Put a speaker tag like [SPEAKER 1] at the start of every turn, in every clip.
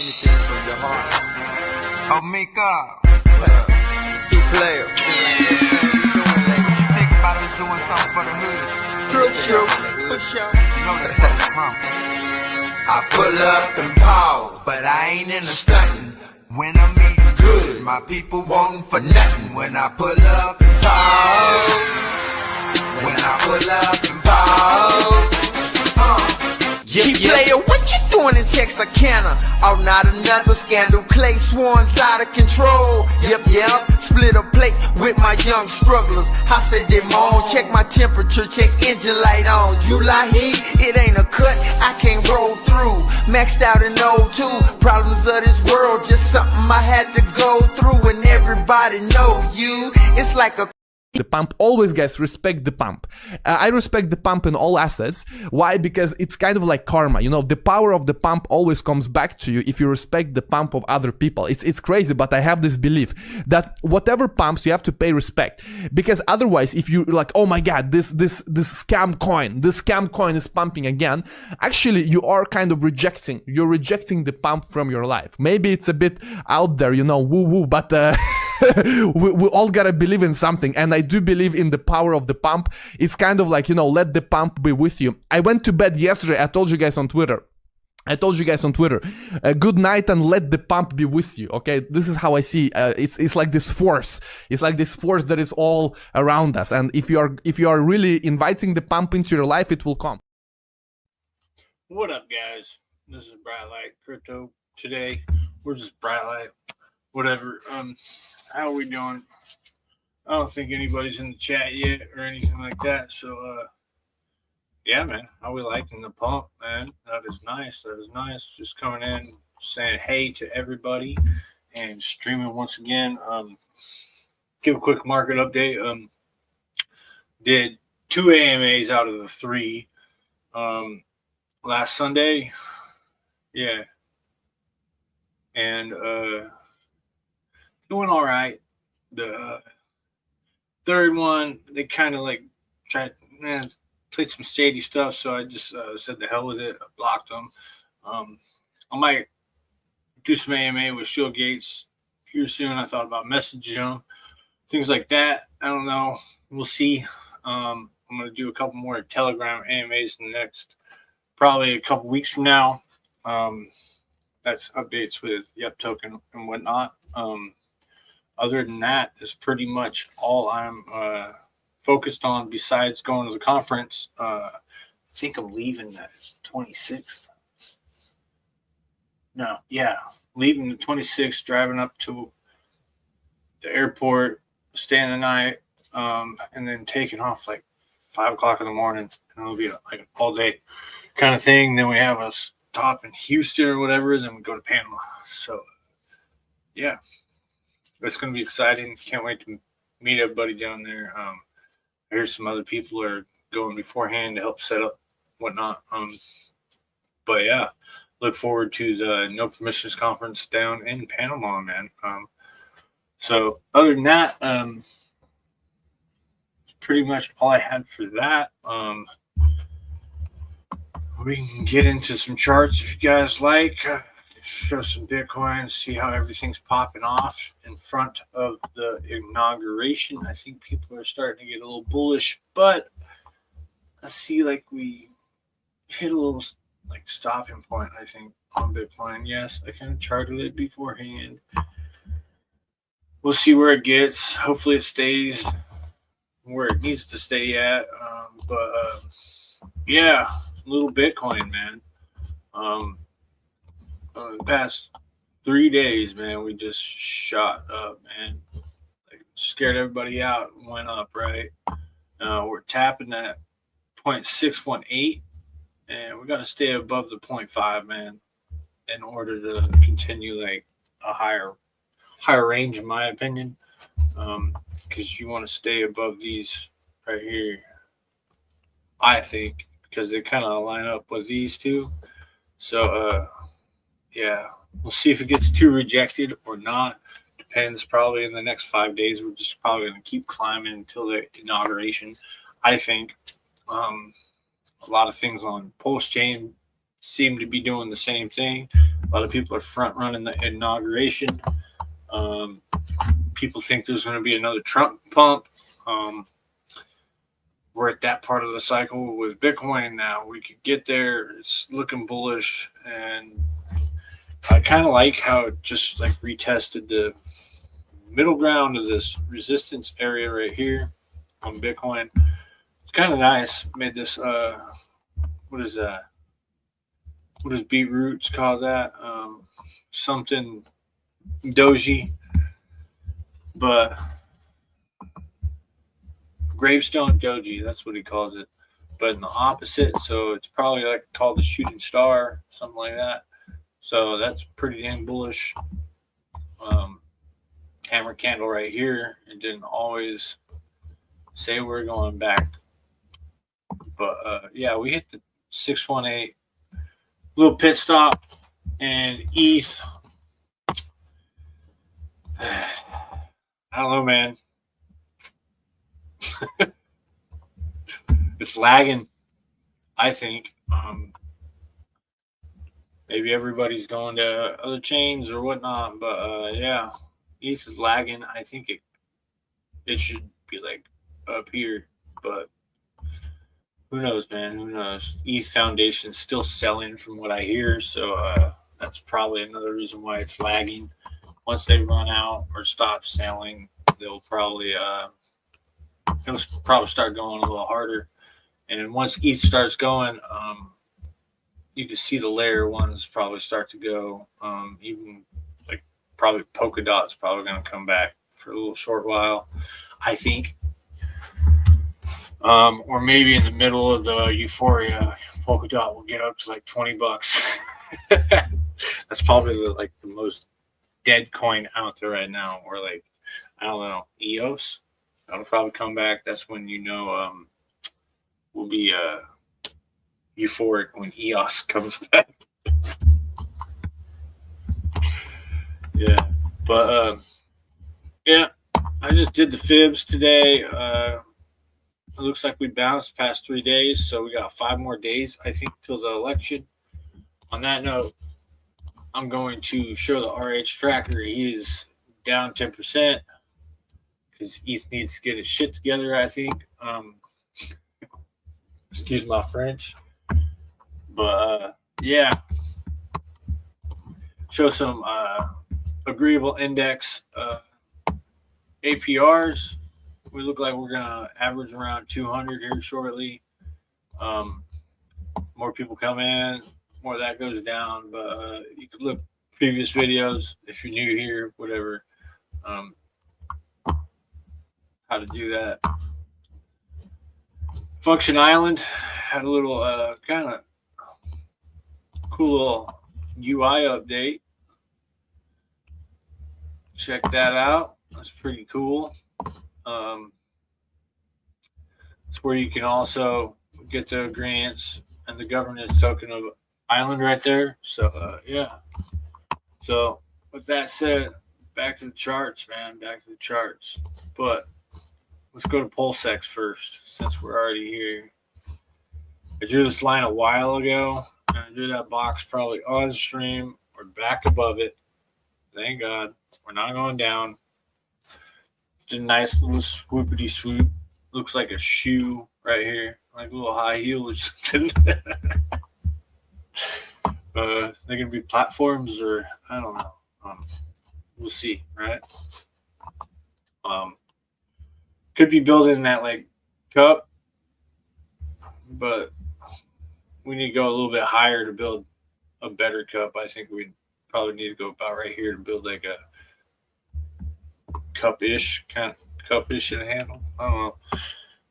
[SPEAKER 1] Anything from your heart.
[SPEAKER 2] Oh, Mika.
[SPEAKER 1] Key player.
[SPEAKER 2] What you think about us doing something for the hood?
[SPEAKER 1] True.
[SPEAKER 2] You know that's fucking pump. I pull up and pow, but I ain't in the stunting. When I'm eating good, my people wantin' for nothing. When I pull up and pow, when I pull up and pow.
[SPEAKER 3] Key player, what you doing in Texarkana? Oh, not another scandal. Clay Swan's out of control. Yep. Split a plate with my young strugglers. I said them on. Check my temperature, check engine light on. July heat, it ain't a cut. I can't roll through. Maxed out in O2. Problems of this world, just something I had to go through. And everybody know you. It's like a
[SPEAKER 4] the pump. Always, guys, respect the pump. I respect the pump in all assets. Why? Because it's kind of like karma. You know, the power of the pump always comes back to you if you respect the pump of other people. It's crazy, but I have this belief that whatever pumps, you have to pay respect. Because otherwise, if you like, oh my god, this scam coin is pumping again, actually you are kind of rejecting the pump from your life. Maybe it's a bit out there, you know, woo, but we all gotta believe in something, and I do believe in the power of the pump. It's kind of like, you know, let the pump be with you. I went to bed yesterday. I told you guys on Twitter, good night and let the pump be with you. Okay, this is how I see. It's like this force. It's like this force that is all around us, and if you are really inviting the pump into your life, it will come.
[SPEAKER 5] What up, guys? This is Bright Light Crypto. Today, we're just Bright Light. Whatever. How are we doing? I don't think anybody's in the chat yet or anything like that. So, yeah, man. How we liking the pump, man? That is nice. Just coming in, saying hey to everybody, and streaming once again. Give a quick market update. Did 2 AMAs out of the 3 last Sunday. Yeah. And doing all right. The third one, they kind of like played some shady stuff, so I just said the hell with it. I blocked them. I might do some AMA with Shield Gates here soon. I thought about messaging them, things like that. I don't know. We'll see. I'm going to do a couple more Telegram AMAs in the next, probably a couple weeks from now. That's updates with Yep Token and whatnot. Other than that, is pretty much all I'm focused on besides going to the conference. I think I'm leaving the 26th. No, yeah. Leaving the 26th, driving up to the airport, staying the night, and then taking off like 5 o'clock in the morning. And it'll be like an all day kind of thing. Then we have a stop in Houston or whatever. Then we go to Panama. So, yeah. It's going to be exciting. Can't wait to meet everybody down there. I hear some other people are going beforehand to help set up whatnot. But yeah, look forward to the No Permissions Conference down in Panama, man. So other than that, pretty much all I had for that. We can get into some charts if you guys like. Show some Bitcoin, see how everything's popping off in front of the inauguration. I think people are starting to get a little bullish, but I see like we hit a little like stopping point, I think, on Bitcoin. Yes, I kind of charted it beforehand. We'll see where it gets. Hopefully it stays where it needs to stay at. But yeah, little Bitcoin, man. The past 3 days, man, we just shot up, man. Like, scared everybody out and went up, right? We're tapping that 0.618, and we got to stay above the 0.5, man, in order to continue like a higher range, in my opinion. Because you want to stay above these right here, I think, because they kind of line up with these two. So, yeah, we'll see if it gets too rejected or not. Depends. Probably in the next 5 days, we're just probably going to keep climbing until the inauguration. I think a lot of things on Pulsechain seem to be doing the same thing. A lot of people are front running the inauguration. People think there's going to be another Trump pump. We're at that part of the cycle with Bitcoin now. We could get there. It's looking bullish, and I kind of like how it just like retested the middle ground of this resistance area right here on Bitcoin. It's kind of nice. Made this what is that? What does Beetroots call that? Something doji, but gravestone doji, that's what he calls it. But in the opposite, so it's probably like called the shooting star, something like that. So that's pretty dang bullish. Hammer candle right here. It didn't always say we're going back, but yeah, we hit the 618 little pit stop and ETH. I don't know, man. It's lagging, I think. Maybe everybody's going to other chains or whatnot, but yeah, ETH is lagging. I think it should be like up here, but who knows, man? Who knows? ETH Foundation's still selling from what I hear, so that's probably another reason why it's lagging. Once they run out or stop selling, they'll probably it'll probably start going a little harder. And once ETH starts going, you can see the layer ones probably start to go. Even like probably Polkadot's probably going to come back for a little short while, I think. Or maybe in the middle of the euphoria, Polkadot will get up to like $20. That's probably the most dead coin out there right now. Or like, I don't know, EOS. That'll probably come back. That's when we'll be euphoric when EOS comes back. Yeah, but yeah, I just did the fibs today. It looks like we bounced past 3 days, so we got 5 more days, I think, till the election. On that note, I'm going to show the RH tracker. He is down 10% because ETH needs to get his shit together, I think. Excuse my French. But yeah, show some agreeable index APRs. We look like we're gonna average around 200 here shortly. More people come in, more of that goes down. But you could look previous videos if you're new here, whatever. How to do that. Function Island had a little kind of cool little UI update. Check that out. That's pretty cool. It's where you can also get the grants and the governance token of Island right there. So yeah. So with that said, back to the charts, man. Back to the charts. But let's go to Pulsechain first, since we're already here. I drew this line a while ago, and I drew that box probably on stream or back above it. Thank God. We're not going down. Did a nice little swoopity swoop. Looks like a shoe right here, like a little high heel or something. They're going to be platforms or I don't know. We'll see, right? Could be building that like cup, but we need to go a little bit higher to build a better cup. I think we probably need to go about right here to build like a cup-ish kind of cup-ish in a handle. I don't know.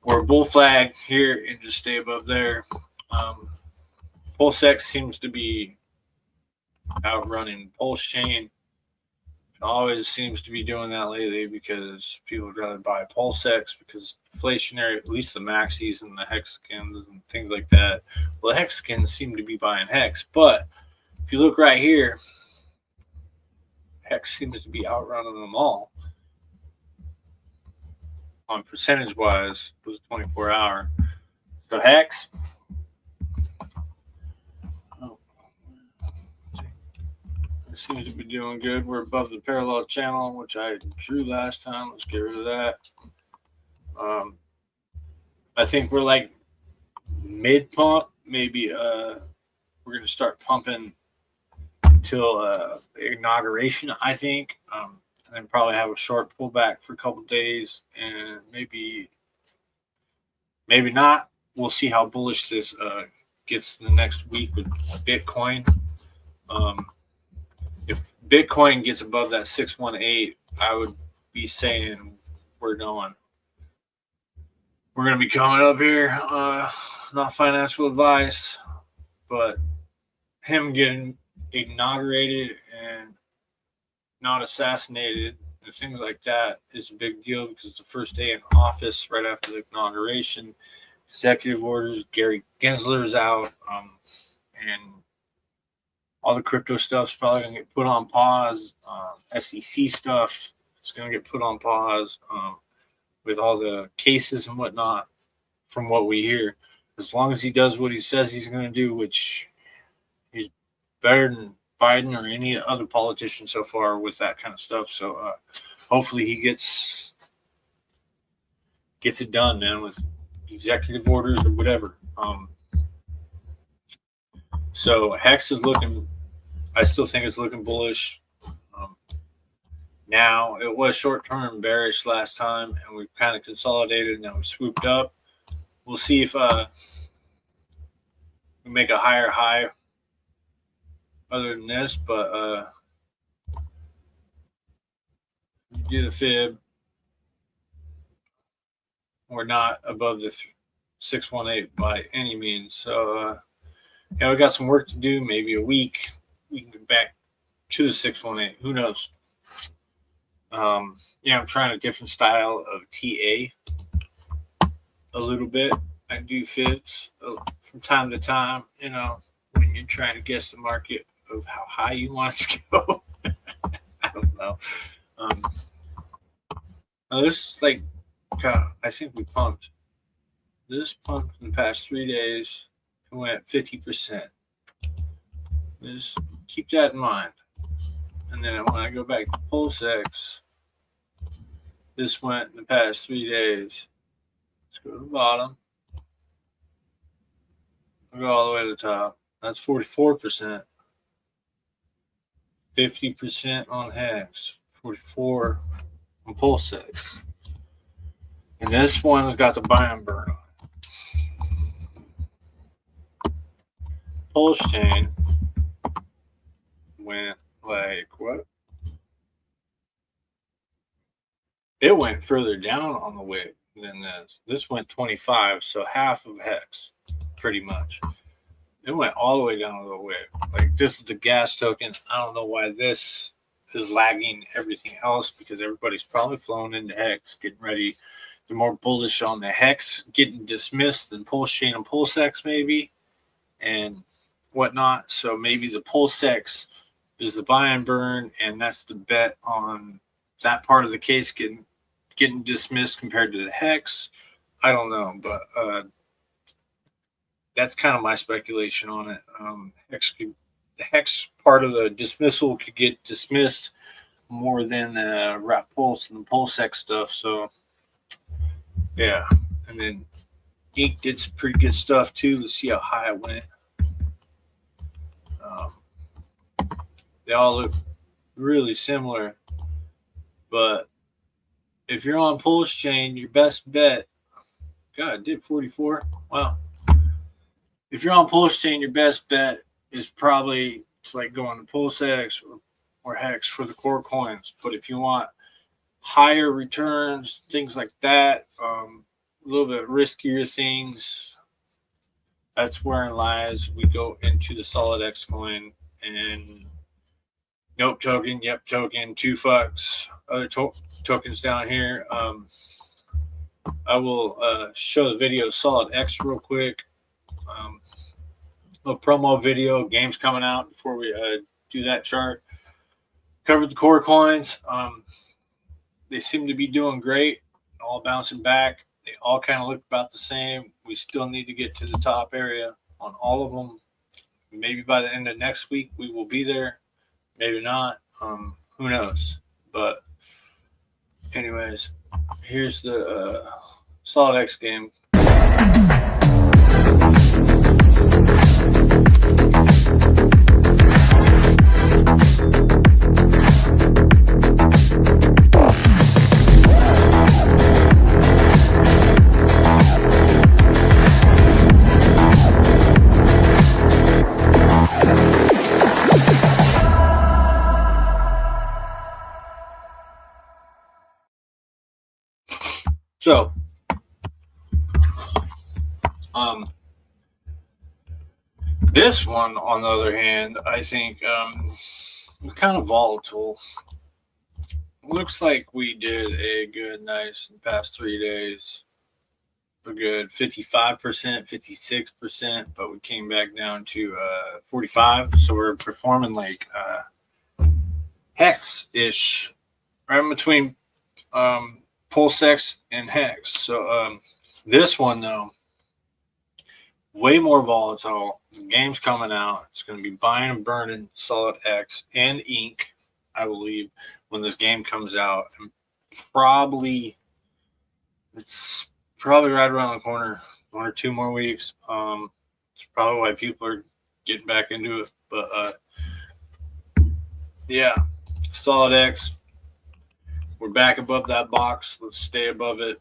[SPEAKER 5] Or a bull flag here and just stay above there. Pulsechain seems to be outrunning Pulsechain. Always seems to be doing that lately because people would rather buy Pulsechain because inflationary, at least the maxis and the hexagons and things like that. Well, the hexagons seem to be buying hex, but if you look right here, hex seems to be outrunning them all. On percentage wise, it was 24 hour. So hex. seems to be doing good. We're above the parallel channel, which I drew last time. Let's get rid of that. I think we're like mid pump. Maybe we're going to start pumping till inauguration, I think. And then probably have a short pullback for a couple days, and maybe not. We'll see how bullish this gets the next week with Bitcoin. If Bitcoin gets above that 618, I would be saying we're going to be coming up here. Not financial advice, but him getting inaugurated and not assassinated and things like that is a big deal, because it's the first day in office right after the inauguration. Executive orders, Gary Gensler's out, and all the crypto stuff's probably going to get put on pause. SEC stuff is going to get put on pause with all the cases and whatnot, from what we hear. As long as he does what he says he's going to do, which he's better than Biden or any other politician so far with that kind of stuff. So hopefully he gets it done, man, with executive orders or whatever. So Hex is looking, I still think it's looking bullish. Now, it was short-term bearish last time, and we've kind of consolidated, and now we've swooped up. We'll see if we make a higher high other than this, but do the fib. We're not above the 618 by any means. So, yeah, we got some work to do, maybe a week. We can get back to the 618. Who knows? Yeah, I'm trying a different style of TA a little bit. I do fibs from time to time, you know, when you're trying to guess the market of how high you want it to go. I don't know. Now this is like, God, I think we pumped. This pumped in the past 3 days. It went 50%. Just keep that in mind. And then when I go back to Pulsechain, this went in the past 3 days. Let's go to the bottom. I'll go all the way to the top. That's 44%. 50% on Hex. 44 on Pulsechain. And this one's got the buy and burn on it. Pulsechain went like what? It went further down on the wick than this. This went 25, so half of Hex, pretty much. It went all the way down to the wick. Like, this is the gas token. I don't know why this is lagging everything else, because everybody's probably flown into Hex, getting ready. They're more bullish on the Hex getting dismissed than Pulsechain and Pulsechain maybe, and whatnot. So maybe the Pulsechain is the buy and burn, and that's the bet on that part of the case getting dismissed compared to the Hex. I don't know, but that's kind of my speculation on it. The Hex part of the dismissal could get dismissed more than Rat Pulse and the Pulsechain stuff. So yeah, and then Ink did some pretty good stuff too. Let's see how high it went. They all look really similar, but if you're on Pulsechain, your best bet, God, it did 44. Wow. If you're on Pulsechain, your best bet is probably like going to Pulsechain or Hex for the core coins. But if you want higher returns, things like that, a little bit riskier things, that's wherein lies. We go into the Solid X coin and Nope token, Yep token, 2 fucks, other tokens down here. I will show the video Solid X real quick. A promo video, games coming out before we do that chart. Covered the core coins. They seem to be doing great, all bouncing back. They all kind of look about the same. We still need to get to the top area on all of them. Maybe by the end of next week, we will be there. maybe not. Who knows? But anyways, here's the Solid X game. So, this one, on the other hand, I think it's kind of volatile. Looks like we did a good, nice past 3 days. A good 55%, 56%, but we came back down to 45. So we're performing like hex-ish, right in between Pulsechain and hex. So this one, though, way more volatile. The game's coming out. It's going to be buying and burning Solid X and Ink, I believe, when this game comes out. And it's probably right around the corner, 1 or 2 more weeks. It's probably why people are getting back into it. But yeah, Solid X, we're back above that box. Let's stay above it.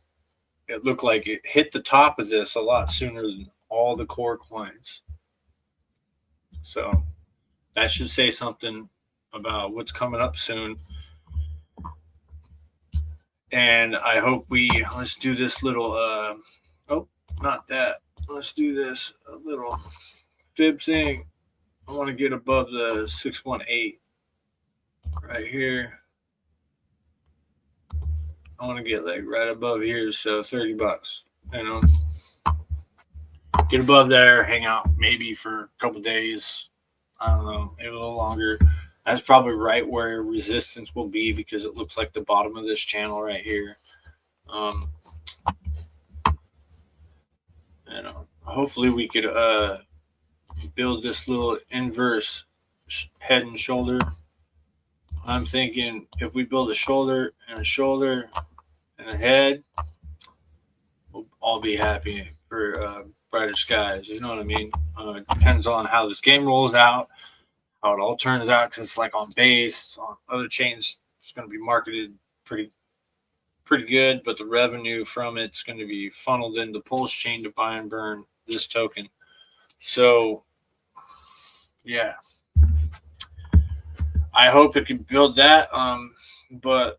[SPEAKER 5] It looked like it hit the top of this a lot sooner than all the core coins. So that should say something about what's coming up soon. And I hope let's do this little, not that. Let's do this little fib thing. I want to get above the 618 right here. I want to get like right above here. So $30, get above there, hang out maybe for a couple days. I don't know, maybe a little longer. That's probably right where resistance will be because it looks like the bottom of this channel right here. Hopefully we could build this little inverse head and shoulder. I'm thinking if we build a shoulder and a head, we'll all be happy for brighter skies. You know what I mean? It depends on how this game rolls out, how it all turns out, because it's like on base, on other chains, it's going to be marketed pretty good, but the revenue from it's going to be funneled into Pulsechain to buy and burn this token. So, yeah. I hope it can build that, but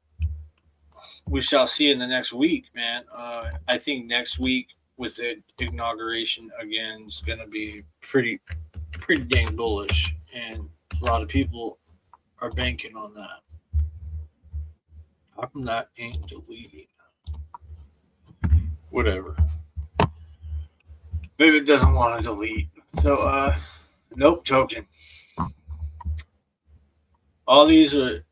[SPEAKER 5] we shall see in the next week, man. I think next week with the inauguration again is going to be pretty dang bullish, and a lot of people are banking on that. How come that ain't deleting? Whatever. Maybe it doesn't want to delete. So, nope token. All these are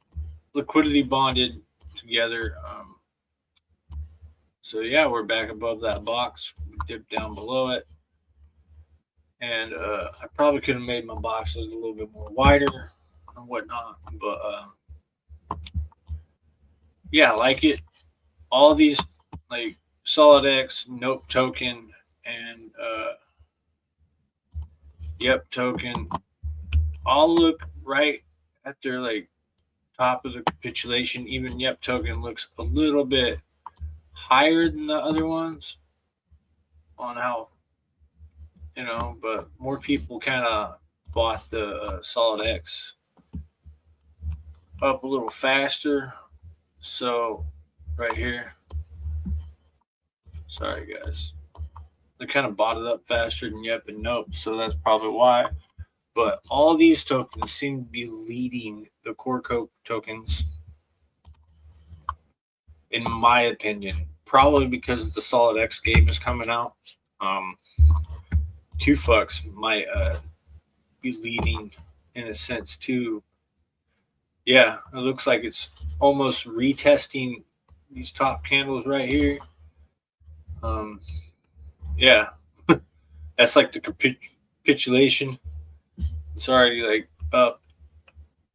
[SPEAKER 5] liquidity bonded together. So yeah, we're back above that box. We dipped down below it. And I probably could have made my boxes a little bit more wider and whatnot. But yeah, I like it. All these like Solid X, Nope token, and Yep token all look right at their like top of the capitulation. Even Yep token looks a little bit higher than the other ones on how, but more people kind of bought the Solid X up a little faster. So right here, sorry guys, they kind of bought it up faster than Yep and Nope, so that's probably why. But all these tokens seem to be leading the core tokens, in my opinion. Probably because the Solid X game is coming out. 2Fucks might be leading in a sense too. Yeah, it looks like it's almost retesting these top candles right here. Yeah, that's like the capitulation. It's already like up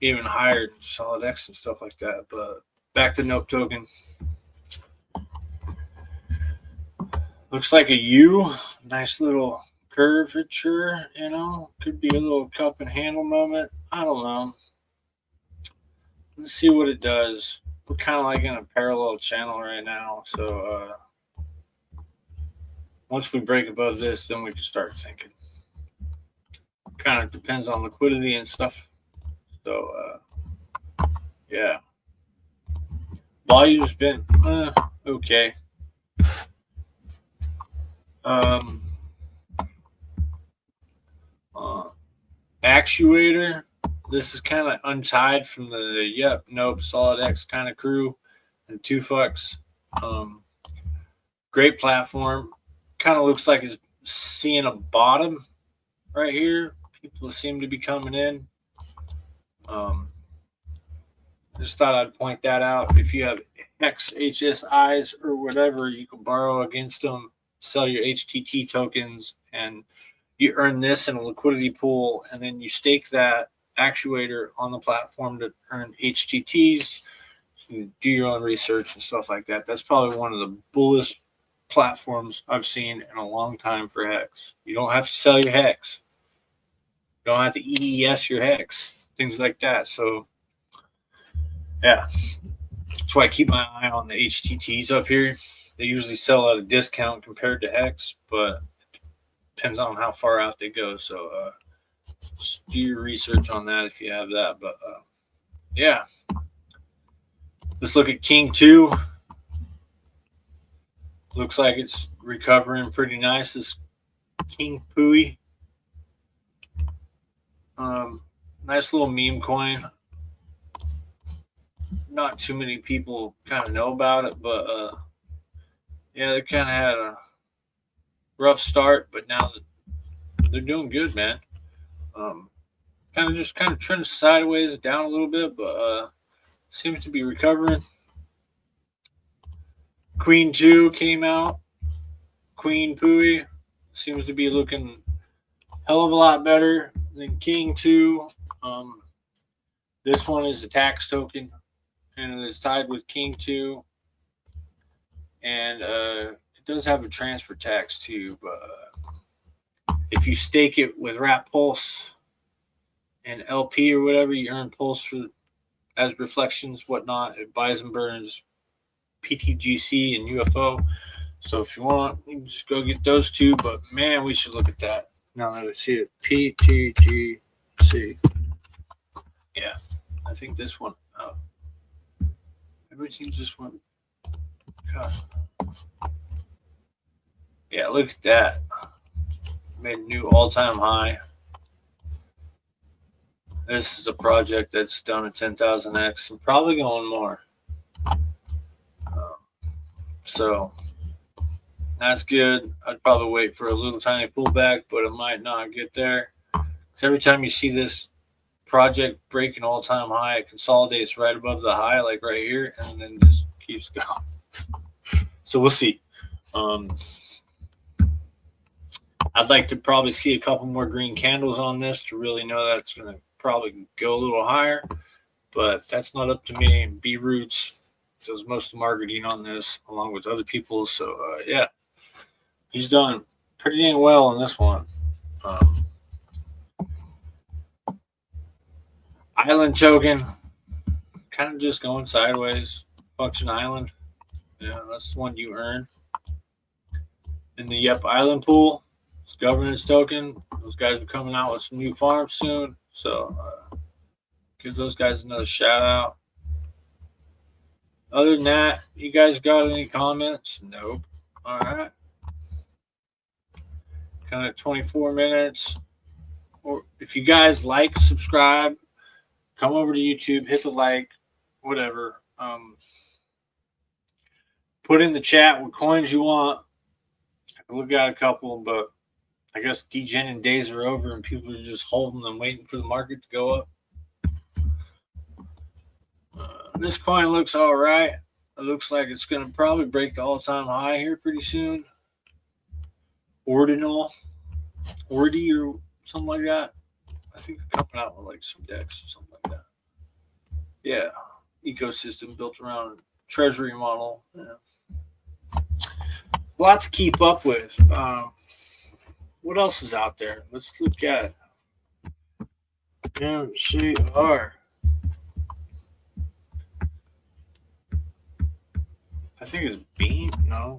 [SPEAKER 5] even higher than Solid X and stuff like that. But back to Nope token. Looks like a U. Nice little curvature, you know. Could be a little cup and handle moment. I don't know. Let's see what it does. We're kind of like in a parallel channel right now. So once we break above this, then we can start thinking. Kind of depends on liquidity and stuff. So yeah. Volume's been okay. Actuator. This is kind of untied from the Nope, Solid X kind of crew and 2 fucks. Great platform. Kind of looks like it's seeing a bottom right here. People seem to be coming in. Just thought I'd point that out. If you have Hex HSIs or whatever, you can borrow against them, sell your HTT tokens, and you earn this in a liquidity pool, and then you stake that actuator on the platform to earn HTTs. You do your own research and stuff like that. That's probably one of the bullest platforms I've seen in a long time for Hex. You don't have to sell your Hex. You don't have to EES your Hex, things like that. So yeah, that's why I keep my eye on the HTTs up here. They usually sell at a discount compared to Hex, but it depends on how far out they go. So just do your research on that if you have that. But yeah, let's look at King 2. Looks like it's recovering pretty nice. This King Pui. Nice little meme coin. Not too many people kind of know about it, but yeah, they kind of had a rough start, but now they're doing good, man. Kind of trending sideways down a little bit, but seems to be recovering. Queen 2 came out. Queen Pui seems to be looking a hell of a lot better than King 2. This one is a tax token, and it is tied with King 2. And it does have a transfer tax too, but if you stake it with Wrap Pulse and LP or whatever, you earn Pulse as reflections, whatnot. It buys and burns PTGC and UFO. So if you want, you can just go get those two. But man, we should look at that now that I see it. PTGC. Yeah, I think this one. Everything just went. God. Yeah, look at that. Made a new all-time high. This is a project that's done a 10,000x and probably going more. So that's good. I'd probably wait for a little tiny pullback, but it might not get there. Because every time you see this project break an all-time high, it consolidates right above the high, like right here, and then just keeps going. So we'll see. I'd like to probably see a couple more green candles on this to really know that it's going to probably go a little higher. But that's not up to me. B Roots does most of the marketing on this along with other people. So, yeah, he's done pretty dang well on this one. Island token, kind of just going sideways. Function Island. Yeah, that's the one you earn. In the Island pool, it's governance token. Those guys are coming out with some new farms soon. So give those guys another shout out. Other than that, you guys got any comments? Nope. All right. Kind of 24 minutes. Or if you guys like, subscribe, come over to YouTube, hit the like, whatever. Put in the chat what coins you want. I can look at a couple, but I guess degening days are over and people are just holding and waiting for the market to go up. This coin looks all right. It looks like it's going to probably break the all-time high here pretty soon. Ordinal. Ordi or something like that. I think they're coming out with like some decks or something like that. yeah, ecosystem built around a treasury model. Yeah. Lot to keep up with. What else is out there? Let's look at MCR. I think it's Beam. No.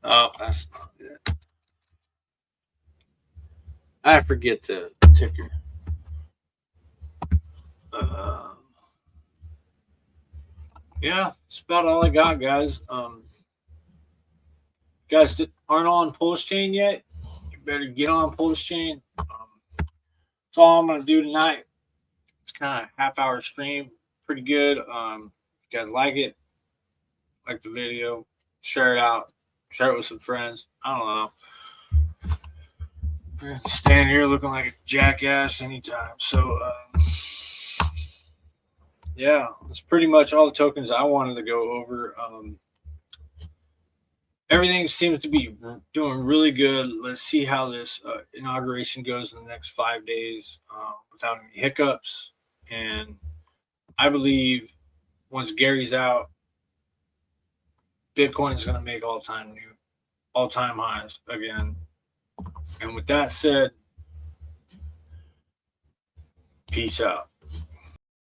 [SPEAKER 5] Oh, that's not it. I forget the ticker. Yeah, that's about all I got, guys. Guys that aren't on Pulsechain yet, you better get on Pulsechain. That's all I'm gonna do tonight. It's kind of half-hour stream, pretty good. If you guys like it, like the video, share it out, share it with some friends. I don't know. Stand here looking like a jackass anytime. So, yeah, that's pretty much all the tokens I wanted to go over. Everything seems to be doing really good. Let's see how this inauguration goes in the next 5 days without any hiccups. And I believe once Gary's out, Bitcoin is going to make all-time highs again. And with that said, peace out.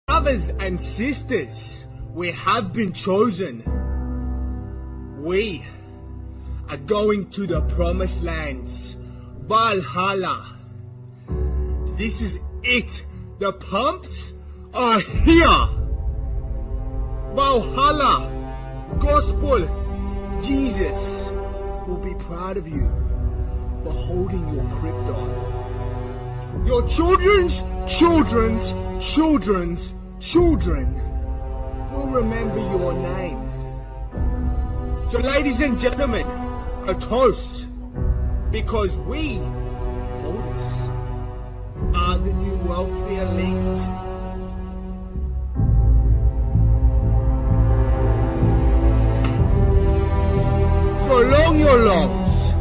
[SPEAKER 6] Brothers and sisters, we have been chosen. We are going to the promised lands, Valhalla. This is it. The pumps are here. Valhalla, gospel, Jesus will be proud of you for holding your crypto. Your children's children's children's children will remember your name. So ladies and gentlemen, a toast, because we, holders, are the new wealthy elite. So long your longs.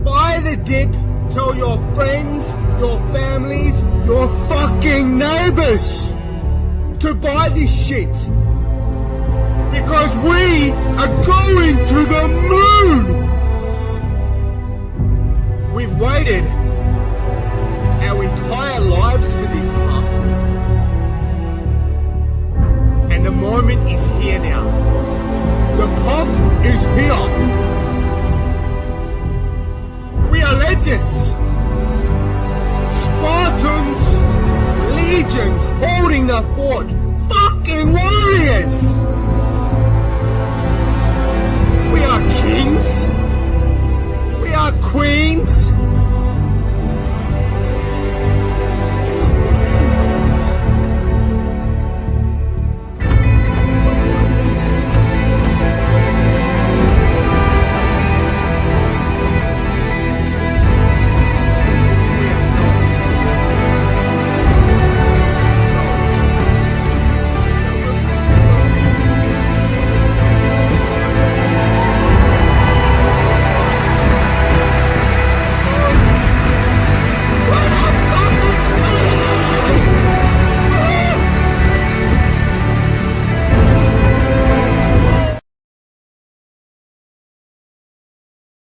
[SPEAKER 6] Buy the dip, tell your friends, your families, your fucking neighbors to buy this shit. Because we are going to the moon!